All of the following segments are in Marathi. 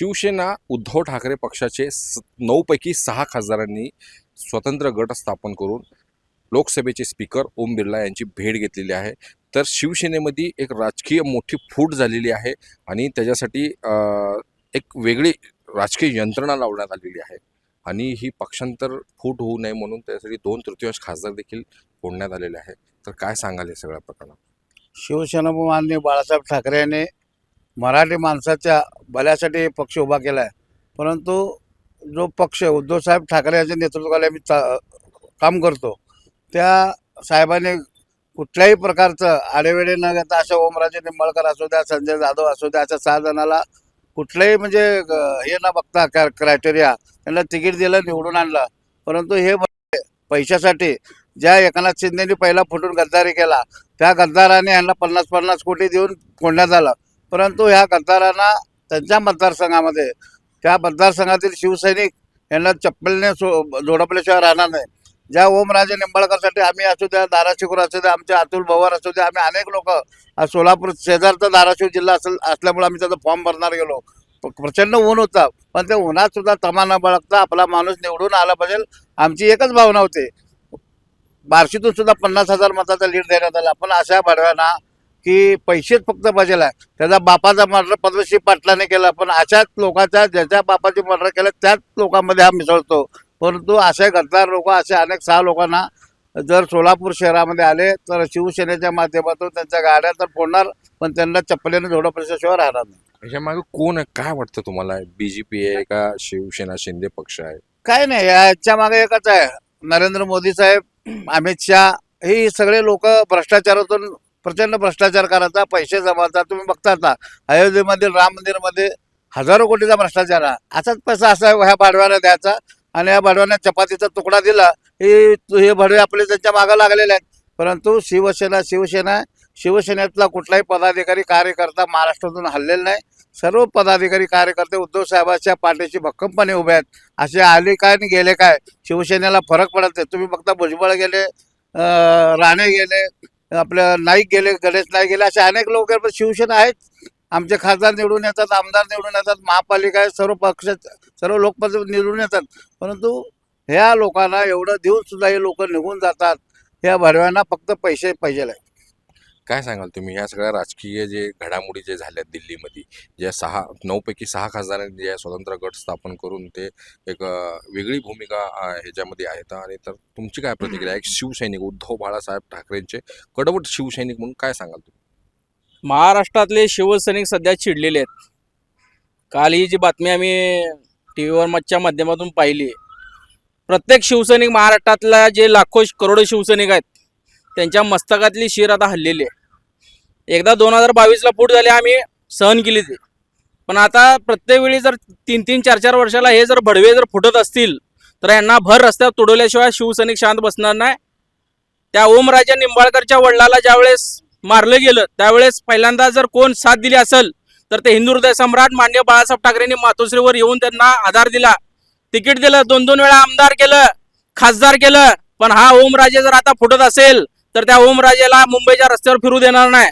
शिवसेना उद्धव ठाकरे पक्षाचे 9 पैकी 6 खासदारांनी स्वतंत्र गट स्थापन करून लोकसभेचे स्पीकर ओम बिर्ला यांची भेट घेतलेली आहे. तर शिवसेनेमध्ये एक राजकीय मोठी फूट झालेली आहे आणि त्याच्यासाठी एक वेगळी राजकीय यंत्रणा लावण्यात आलेली आहे आणि ही पक्षांतर फूट होऊ नये म्हणून त्यासाठी 2/3 खासदार देखील फोडण्यात आलेले आहे. तर काय सांगाल या सगळ्या प्रकरणात? शिवसेना माननीय बाळासाहेब ठाकरे यांनी मराठी माणसाच्या भल्यासाठी पक्ष उभा केला आहे. परंतु जो पक्ष उद्धवसाहेब ठाकरे यांच्या नेतृत्वाखाली आम्ही काम करतो त्या साहेबांनी कुठल्याही प्रकारचं आडेवेडे न घेता अशा ओमराजे निंबाळकर असू द्या, संजय जाधव असू द्या, अशा 6 जणाला कुठल्याही म्हणजे हे न बघता क्रायटेरिया त्यांना तिकीट दिलं, निवडून आणलं. परंतु हे पैशासाठी ज्या एकनाथ शिंदेनी पहिला फुटून गद्दारी केला त्या गद्दाराने यांना 50-50 कोटी देऊन फोडण्यात आलं. परंतु ह्या गद्दारांना त्यांच्या मतदारसंघामध्ये त्या मतदारसंघातील शिवसैनिक यांना चप्पलने जोडपल्याशिवाय राहणार नाही. ज्या ओमराजे निंबाळकरसाठी आम्ही असू द्या, धाराशिवकर असू द्या, आमचे अतुल भवर असू द्या, आम्ही अनेक लोक सोलापूर शेजारचा धाराशिव जिल्हा असल्यामुळे आम्ही त्याचा फॉर्म भरणार गेलो. प्रचंड ऊन होता, पण त्या उन्हात सुद्धा तमा न बळकता आपला माणूस निवडून आला पाहिजे आमची एकच भावना होती. बार्शीतून सुद्धा 50,000 मताचा लीड देण्यात आला. पण अशा बडव्यांना की पैसेच फक्त पाहिजे आहे. त्याचा बापाचा मर्डर पद्मश्री पाटलाने केला, पण अशाच लोकांच्या ज्याच्या बापाची मर्डर केलं त्याच लोकांमध्ये हा मिसळतो. परंतु असे गद्दार लोक असे अनेक 6 लोकांना जर सोलापूर शहरामध्ये आले तर शिवसेनेच्या माध्यमातून त्यांच्या गाड्या तर फोडणार, पण त्यांना चप्पलेने जोडपल्याशिवाय राहणार नाही. याच्या मागे कोण आहे, काय वाटतं तुम्हाला? BJP आहे का शिवसेना शिंदे पक्ष आहे? काय नाही, याच्या मागे एकच आहे, नरेंद्र मोदी साहेब, अमित शहा, हे सगळे लोक भ्रष्टाचारातून प्रचंड भ्रष्टाचार करायचा, पैसे जमावतात. तुम्ही बघता आता अयोध्येमधील राम मंदिरमध्ये हजारो कोटीचा भ्रष्टाचार आहे. असाच पैसा असा ह्या भाडव्याला द्यायचा आणि या भाडव्याने चपातीचा तुकडा दिला, हे भाडवे आपले त्यांच्या मागं लागलेले आहेत. परंतु शिवसेनेतला कुठलाही पदाधिकारी कार्यकर्ता महाराष्ट्रातून हल्लेला नाही. सर्व पदाधिकारी कार्यकर्ते उद्धव साहेबांच्या पाठीशी भक्कमपणे उभे आहेत. असे आले काय आणि गेले काय शिवसेनेला फरक पडत नाही. तुम्ही बघता भुजबळ गेले, राणे गेले, आपलं नाईक गेले, गणेश नाईक गेले, असे अनेक लोक पण शिवसेना आहेत. आमचे खासदार निवडून येतात, आमदार निवडून येतात, महापालिका आहे, सर्व पक्ष सर्व लोकप्रतिनिधी निवडून येतात. परंतु ह्या लोकांना एवढं देऊन सुद्धा हे लोक निघून जातात. ह्या भडव्यांना फक्त पैसे पाहिजे आहे. काय सांगाल तुम्ही या सगळ्या राजकीय जे घडामोडी जे झाल्या दिल्लीमध्ये, ज्या 9 पैकी 6 खासदारांनी जे स्वतंत्र गट स्थापन करून ते एक वेगळी भूमिका ह्याच्यामध्ये आहेत, आणि तर तुमची काय प्रतिक्रिया? एक शिवसैनिक उद्धव बाळासाहेब ठाकरेंचे कडवट शिवसैनिक म्हणून काय सांगाल तुम्ही? महाराष्ट्रातले शिवसैनिक सध्या चिडलेले आहेत. काल ही जी बातमी आम्ही TV च्या माध्यमातून पाहिली, प्रत्येक शिवसैनिक महाराष्ट्रातला जे लाखो करोडो शिवसैनिक आहेत त्यांच्या मस्तकातली शीर आता हल्लेली आहे. एकदा 2022ला फूट झाली, आम्ही सहन केली ती. पण आता प्रत्येक वेळी जर 3-3, 4-4 वर्षाला हे जर भडवे जर फुटत असतील तर यांना भर रस्त्यावर तुडवल्याशिवाय शिवसैनिक शांत बसणार नाही. त्या ओमराजे निंबाळकरच्या वडिलाला ज्यावेळेस मारलं गेलं त्यावेळेस पहिल्यांदा जर कोण साथ दिली असेल तर ते हिंदू हृदय सम्राट माननीय बाळासाहेब ठाकरेंनी मातोश्रीवर येऊन त्यांना आधार दिला, तिकीट दिलं, 2-2 वेळा आमदार केलं, खासदार केलं. पण हा ओमराजे जर आता फुटत असेल तर त्या ओमराजेला मुंबईच्या रस्त्यावर फिरू देणार नाही.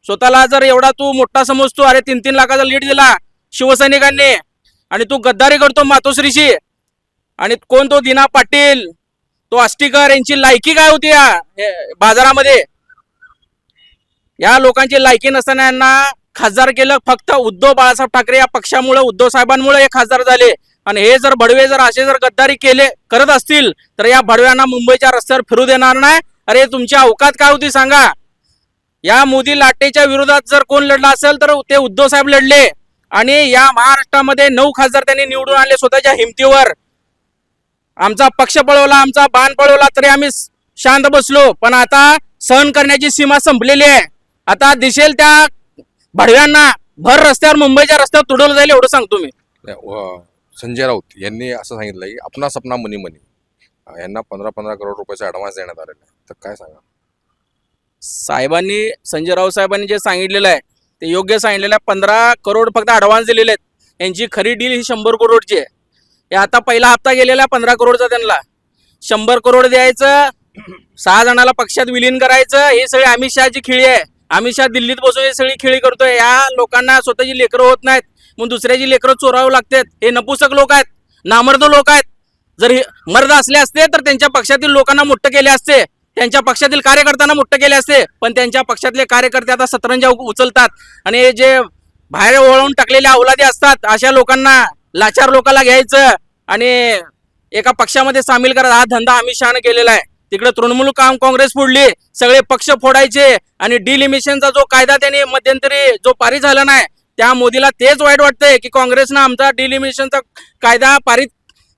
स्वतःला जर एवढा तू मोठा समजतो, अरे 3-3 लाखाचा लीड दिला शिवसैनिकांनी आणि तू गद्दारी करतो मातोश्रीशी, आणि कोण तो दिना पाटील, तो आष्टीकर, यांची लायकी काय होती या बाजारामध्ये? या लोकांची लायकी नसताना यांना खासदार केलं. फक्त उद्धव बाळासाहेब ठाकरे या पक्षामुळे, उद्धव साहेबांमुळे हे खासदार झाले. आणि हे जर भडवे जर असे जर गद्दारी करत असतील तर या भडव्यांना मुंबईच्या रस्त्यावर फिरू देणार नाही. अरे तुमची अवकात काय होती सांगा? या मोदी लाटेच्या विरोधात जर कोण लढला असेल तर ते उद्धव साहेब लढले, आणि या महाराष्ट्रामध्ये 9 खासदार त्यांनी निवडून आणले स्वतःच्या हिमतीवर. आमचा पक्ष पळवला, आमचा बाण पळवला, तरी आम्ही शांत बसलो. पण आता सहन करण्याची सीमा संपलेली आहे. आता दिसेल त्या भडव्यांना भर रस्त्यावर मुंबईच्या रस्त्यावर तुडवलं जाईल, एवढं सांगतो मी. संजय राऊत यांनी असं सांगितलं की अपना सपना मनी मनी, यांना 15-15 करोड रुपयाचा ॲडव्हान्स देण्यात आलेला आहे. तर काय सांगा? साहेबांनी, संजय राऊत साहेबांनी जे सांगितलेलं आहे ते योग्य सांगितलेलं आहे. 15 करोड फक्त ॲडव्हान्स दिलेले आहेत. यांची खरी डील ही 100 करोडची आहे. हे आता पहिला हप्ता गेलेला आहे 15 करोडचा, त्यांना 100 करोड द्यायचं, 6 जणाला पक्षात विलीन करायचं. ही सगळी अमित शहाची खिळी आहे. अमित शहा दिल्लीत बसून ही सगळी खिळी करतोय. या लोकांना स्वतःची लेकरं होत नाहीत. मग दुसऱ्याची लेकरं चोरावं लागतात. हे नपुसक लोक आहेत, नामर्द लोक आहेत. जर हे मर्द असले असते तर त्यांच्या पक्षातील लोकांना मोठं केले असते, त्यांच्या पक्षातील कार्यकर्त्यांना मोठं केले असते. पण त्यांच्या पक्षातले कार्यकर्ते आता सतरंजा उचलतात आणि हे जे बाहेर वळवून टाकलेल्या अवलादी असतात अशा लोकांना, लाचार लोकांना घ्यायचं आणि एका पक्षामध्ये सामील करा. हा धंदा अमित शहाने केलेला आहे. तिकडे तृणमूल काँग्रेस फोडली, सगळे पक्ष फोडायचे आणि डिलिमिशनचा जो कायदा त्यांनी मध्यंतरी जो पारित झाला नाही, त्या मोदीला तेच वाईट वाटतंय की काँग्रेसनं आमचा डिलिमिशनचा कायदा पारित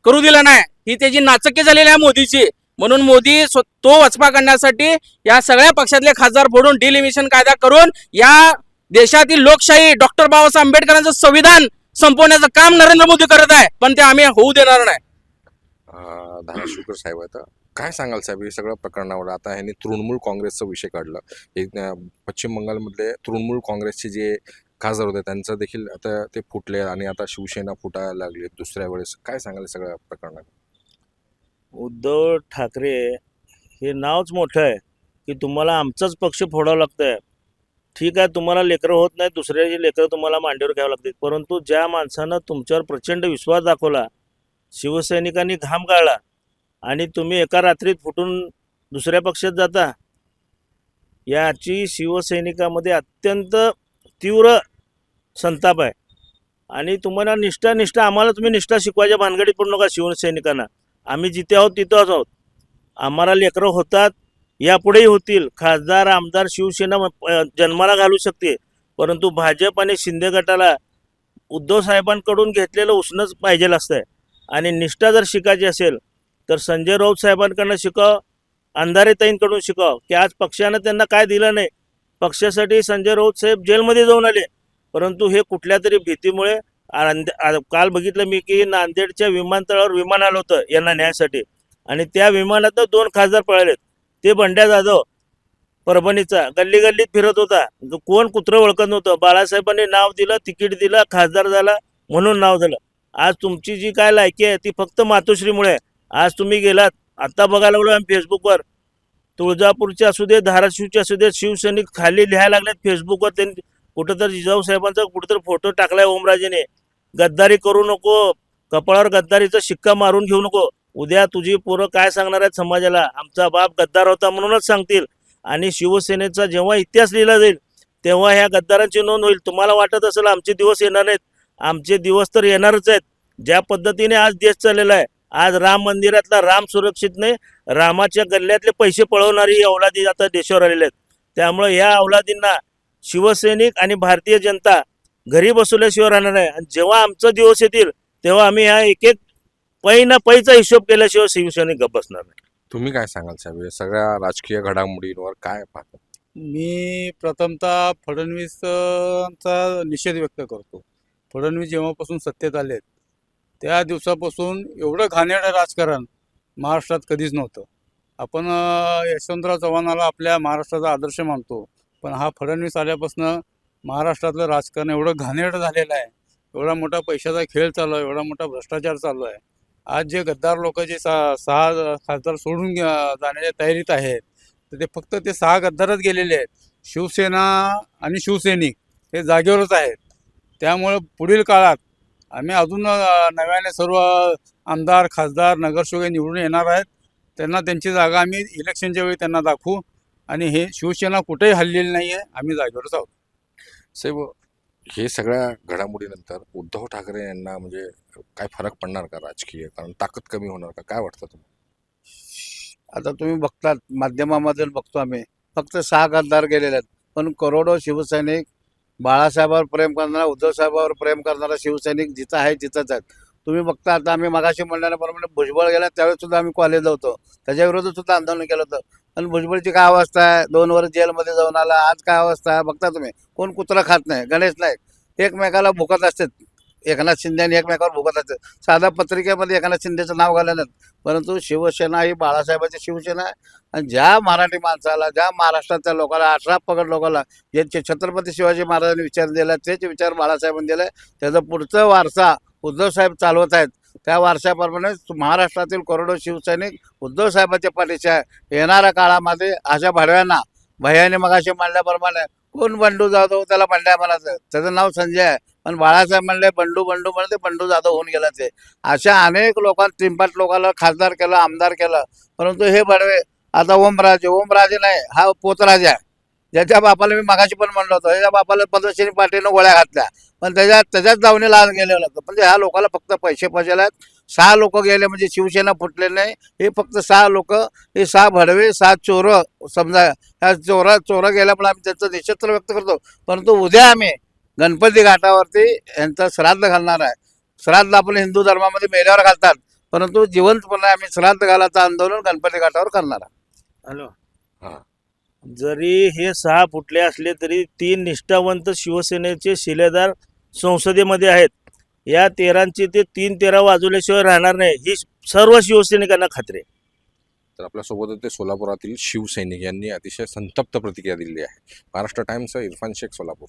करू दिला नाही. ही त्याची नाचक्की झालेली आहे मोदीची. म्हणून मोदी तो वचपा करण्यासाठी या सगळ्या पक्षातले खासदार फोडून डिलिमिशन कायदा करून या देशातील लोकशाही, डॉक्टर बाबासाहेब आंबेडकरांचं संविधान संपवण्याचं काम नरेंद्र मोदी करत आहे. पण ते आम्ही होऊ देणार नाही. धाराशिवकर साहेब आहेत, काय सांगाल साहेब हे सगळ्या प्रकरणावर? आता ह्यांनी तृणमूल काँग्रेसचा विषय काढला. एक पश्चिम बंगालमधले तृणमूल काँग्रेसचे जे खासदार होते त्यांचं देखील आता ते फुटले आणि आता शिवसेना फुटायला लागली दुसऱ्या वेळेस. काय सांगाल सगळ्या प्रकरणात? उद्धव ठाकरे हे नावच मोठं आहे की तुम्हाला आमचाच पक्ष फोडावं लागतंय. ठीक आहे, तुम्हाला लेकरं होत नाही, दुसऱ्याची लेकरं तुम्हाला मांडीवर घ्यावं लागतील. परंतु ज्या माणसानं तुमच्यावर प्रचंड विश्वास दाखवला, शिवसैनिकांनी घाम गाळला आणि तुम्ही एका रात्रीत फुटून दुसऱ्या पक्षात जाता, याची शिवसैनिकामध्ये अत्यंत तीव्र संताप आहे. आणि तुम्हाला निष्ठा आम्हाला तुम्ही निष्ठा शिकवायच्या भानगडीत पडू नका. शिवसैनिकांना आम्ही जिथे आहोत तिथंच आहोत. आम्हाला लेकरं होतात, यापुढेही होतील. खासदार आमदार शिवसेना जन्माला घालू शकते, परंतु भाजप आणि शिंदे गटाला उद्धव साहेबांकडून घेतलेलं उसणंच पाहिजे असतंय. आणि निष्ठा जर शिकायची असेल तर संजय राऊत साहेबांकडनं शिकाव, अंधारेताईंकडून शिकाव की आज पक्षानं त्यांना काय दिलं नाही. पक्षासाठी संजय राऊत साहेब जेलमध्ये जाऊन आले, परंतु हे कुठल्या तरी भीतीमुळे काल बघितलं मी की नांदेडच्या विमानतळावर विमान आलं होतं यांना न्यायासाठी आणि त्या विमानात 2 खासदार पळालेत. ते बंड्या जाधव परभणीचा गल्ली गल्लीत फिरत होता, कोण कुत्रं ओळखत नव्हतं. बाळासाहेबांनी नाव दिलं, तिकीट दिलं, खासदार झाला म्हणून नाव झालं. आज तुमची जी काय लायकी आहे ती फक्त मातोश्रीमुळे आहे. आज तुम्ही गेलात, आता बघायला लागलो आम्ही फेसबुकवर, तुळजापूरचे असू दे, धाराशिवचे असू दे, शिवसैनिक खाली लिहायला लागलेत फेसबुकवर. त्यांनी कुठंतरी जिजाऊ साहेबांचा कुठंतरी फोटो टाकलाय ओमराजेने. गद्दारी करू नको, कपाळावर गद्दारीचा शिक्का मारून घेऊ नको. उद्या तुझी पोरं काय सांगणार आहेत समाजाला? आमचा बाप गद्दार होता म्हणूनच सांगतील. आणि शिवसेनेचा जेव्हा इतिहास लिहिला जाईल तेव्हा ह्या गद्दारांची नोंद होईल. तुम्हाला वाटत असेल आमचे दिवस येणार नाहीत, आमचे दिवस तर येणारच आहेत. ज्या पद्धतीने आज देश चाललेला आहे, आज राम मंदिरातला राम सुरक्षित नाही, रामाच्या गल्ल्यातले पैसे पळवणारी अवलादी आता देशावर आलेले आहेत. त्यामुळे या अवलादींना शिवसैनिक आणि भारतीय जनता घरी बसवल्याशिवाय राहणार नाही. आणि जेव्हा आमचं दिवस येतील तेव्हा आम्ही ह्या एक एक पै ना पैचा हिशोब केल्याशिवाय शिवसैनिक गप्प बसणार नाही. तुम्ही काय सांगाल साहेब या सगळ्या राजकीय घडामोडींवर काय पाहता? मी प्रथमतः फडणवीसचा निषेध व्यक्त करतो. फडणवीस जेव्हापासून सत्तेत आलेत त्या दिवसापासून एवढं घाणेरडं राजकारण महाराष्ट्रात कधीच नव्हतं. आपण यशवंतराव चव्हाणाला आपल्या महाराष्ट्राचा आदर्श मानतो, पण हा फडणवीस आल्यापासून महाराष्ट्रातलं राजकारण एवढं घाणेरडं झालेलं आहे, एवढा मोठा पैशाचा खेळ चालू आहे, एवढा मोठा भ्रष्टाचार चालू आहे. आज जे गद्दार लोक जे सहा खासदार सोडून जाण्याच्या तयारीत आहेत, तर ते फक्त ते 6 गद्दारच गेलेले आहेत. शिवसेना आणि शिवसैनिक हे जागेवरच आहेत. त्यामुळं पुढील काळात आम्ही अजून नव्याने सर्व आमदार, खासदार, नगरसेवक निवडून येणार आहेत. त्यांना त्यांची जागा आम्ही इलेक्शनच्या वेळी त्यांना दाखवू. आणि हे शिवसेना कुठेही हललेली नाही आहे, आम्ही जागेवरच आहोत. साहेब हे सगळ्या घडामोडीनंतर उद्धव ठाकरे यांना म्हणजे काय फरक पडणार का राजकीय? कारण ताकद कमी होणार का? काय वाटतं तुम्हाला? आता तुम्ही बघतात, माध्यमामधून बघतो आम्ही, फक्त 6 गद्दार गेलेले आहेत, पण करोडो शिवसैनिक, बाळासाहेबांवर प्रेम करणारा, उद्धव साहेबांवर प्रेम करणारा शिवसैनिक जिथं आहे तिथंच आहेत. तुम्ही बघता, आता आम्ही मगाशी म्हणल्याप्रमाणे भुजबळ गेला त्यावेळेस सुद्धा आम्ही कॉलेजला होतो, त्याच्या विरोधात सुद्धा आंदोलन केलं होतं. आणि भुजबळची काय अवस्था आहे, 2 वर्ष जेलमध्ये जाऊन आला, आज काय अवस्था आहे बघता तुम्ही. कोण कुत्रा खात नाही, गणेश नाईक एकमेकाला भुकत असतात, एकनाथ शिंदे आणि एकमेकावर भुकत असतात. साधा पत्रिकेमध्ये एकनाथ शिंदेचं नाव घाललं, परंतु शिवसेना ही बाळासाहेबांची शिवसेना आहे. आणि ज्या मराठी माणसाला, ज्या महाराष्ट्रातल्या लोकांना, 18 पगड लोकांना जे छत्रपती शिवाजी महाराजांनी विचार दिला, तेच विचार बाळासाहेबांनी दिले. त्याचा पुढचा वारसा उद्धव साहेब चालवत आहेत. त्या वारशाप्रमाणे महाराष्ट्रातील करोडो शिवसैनिक उद्धव साहेबांच्या पाठीशी आहे. येणाऱ्या काळामध्ये अशा भडव्यांना, भैयाने मगाशी मांडल्याप्रमाणे कोण बंडू जाधव, त्याला बंड्या म्हणायचं, त्याचं नाव संजय आहे, पण बाळासाहेब म्हणले बंडू बंडू म्हणले, बंडू जाधव होऊन गेला ते. अशा अनेक लोकांना, त्रिंपाट लोकांना खासदार केलं, आमदार केलं, परंतु हे बडवे आता ओमराजे नाही, हा पोतराजा आहे. ज्याच्या बापाला मी मागाशी पण म्हणलं होतं, ह्याच्या बापाला पद्मश्री पाटीलनं गोळ्या घातल्या, पण त्याच्याच दावणीला आज गेलेलं होतं. म्हणजे ह्या लोकांना फक्त पैसे पाहिजे आहेत. 6 लोक गेले म्हणजे शिवसेना फुटले नाही. हे फक्त 6 लोक, हे 6 भडवे, 6 चोर समजा. ह्या चोर गेल्यामुळे आम्ही त्यांचा निषेध तर व्यक्त करतो. परंतु उद्या आम्ही गणपती घाटावरती यांचं श्राद्ध घालणार आहे. श्राद्ध आपण हिंदू धर्मामध्ये मेल्यावर घालतात, परंतु जिवंतपणे आम्ही श्राद्ध घालायचं आंदोलन गणपती घाटावर करणार आहे. हॅलो. हा. जरी हे 6 फुटले असले तरी 3 निष्ठावंत शिवसेनेचे शिलेदार संसदेमध्ये आहेत. या 13ची ते 3-13 वाजवल्याशिवाय राहणार नाही, ही सर्व शिवसैनिकांना खात्री आहे. तर आपल्यासोबत ते सोलापुरातील शिवसैनिक यांनी अतिशय संतप्त प्रतिक्रिया दिली आहे. महाराष्ट्र टाइम्स, इरफान शेख, सोलापूर.